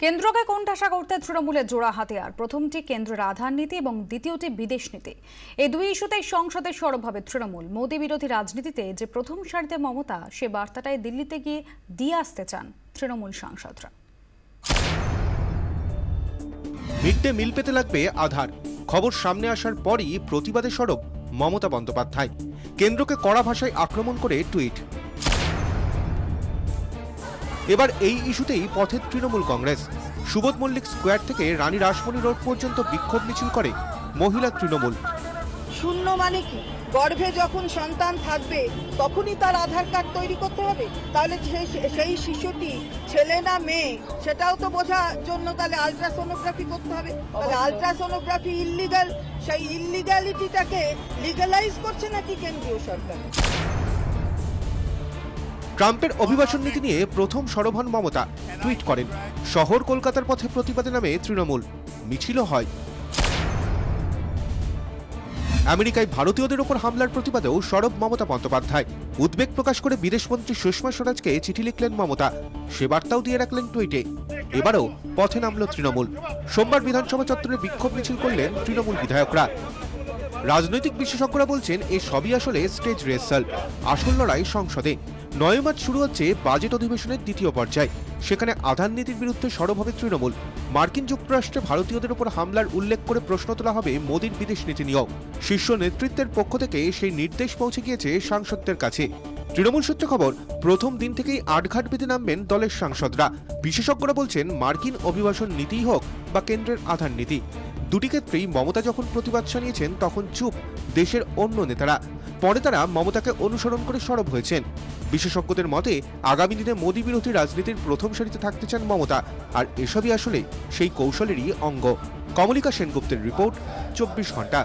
কেন্দ্রকে কোণঠাসা করতে তৃণমূলের জোড়া হাতিয়ার। প্রথমটি কেন্দ্রের আধার নীতি এবং দ্বিতীয়টি বিদেশ নীতি। এই দুই ইস্যুতেই সংসদে সরব হবে তৃণমূল। মোদী বিরোধী রাজনীতিতে যে প্রথম সারিতে মমতা, সে বার্তাটাই দিল্লিতে গিয়ে দিয়ে আসতে চান তৃণমূল সাংসদরা। মিড ডে মিল পেতে লাগবে আধার। খবর সামনে আসার পরই প্রতিবাদে সরব মমতা বন্দ্যোপাধ্যায়। কেন্দ্রকে কড়া ভাষায় আক্রমণ করে টুইট। এবার এই ইস্যুতেই পথে তৃণমূল কংগ্রেস। সুবোধ মল্লিক স্কোয়ার থেকে রানী রাসমণি রোড পর্যন্ত বিক্ষোভ মিছিল করে মহিলা তৃণমূল। শূন্য মানে কি? গর্ভে যখন সন্তান থাকবে তখনই তার আধার কার্ড তৈরি করতে হবে। তাহলে সেই শিশুটি ছেলে না মেয়ে সেটাও তো বোঝার জন্য তাহলে আলট্রাসোনোগ্রাফি করতে হবে। তাহলে আলট্রাসোনোগ্রাফি ইল্লিগাল, সেই ইল্লিগ্যালিটিটাকে লিগালাইজ করছে নাকি কেন্দ্রীয় সরকার? ট্রাম্পের অভিবাসন নীতি নিয়ে প্রথম সরব হন মমতা। টুইট করেন, শহর কলকাতার পথে প্রতিবাদে নামে তৃণমূল, মিছিলও হয়। আমেরিকায় ভারতীয়দের ওপর হামলার প্রতিবাদেও সরব মমতা বন্দ্যোপাধ্যায়। উদ্বেগ প্রকাশ করে বিদেশমন্ত্রী সুষমা স্বরাজকে চিঠি লিখলেন মমতা। সে বার্তাও দিয়ে রাখলেন টুইটে। এবারও পথে নামল তৃণমূল। সোমবার বিধানসভা চত্বরে বিক্ষোভ মিছিল করলেন তৃণমূল বিধায়করা। রাজনৈতিক বিশেষজ্ঞরা বলছেন, এ সবই আসলে স্টেজ রিহার্সাল। আসল লড়াই সংসদে। 9 মার্চ শুরু হচ্ছে বাজেট অধিবেশনের দ্বিতীয় পর্যায়। সেখানে আধার নীতির বিরুদ্ধে সরব হবে তৃণমূল। মার্কিন যুক্তরাষ্ট্রে ভারতীয়দের উপর হামলার উল্লেখ করে প্রশ্ন তোলা হবে মোদীর বিদেশ নীতি নিয়েও। শীর্ষ নেতৃত্বের পক্ষ থেকে সেই নির্দেশ পৌঁছে গিয়েছে সাংসদদের কাছে। তৃণমূল সূত্রে খবর, প্রথম দিন থেকেই আটঘাট বেঁধে নামবেন দলের সাংসদরা। বিশেষজ্ঞরা বলছেন, মার্কিন অভিবাসন নীতিই হোক বা কেন্দ্রের আধার নীতি, দুটি ক্ষেত্রেই মমতা যখন প্রতিবাদ জানিয়েছেন তখন চুপ দেশের অন্য নেতারা। পরে তারা মমতাকে অনুসরণ করে সরব হয়েছেন। বিশেষজ্ঞদের মতে, আগামী দিনে মোদী বিরোধী রাজনীতির প্রথম সারিতে থাকতে চান মমতা। আর এসবই আসলে সেই কৌশলেরই অঙ্গ। কমলিকা সেনগুপ্তের রিপোর্ট, 24 ঘন্টা।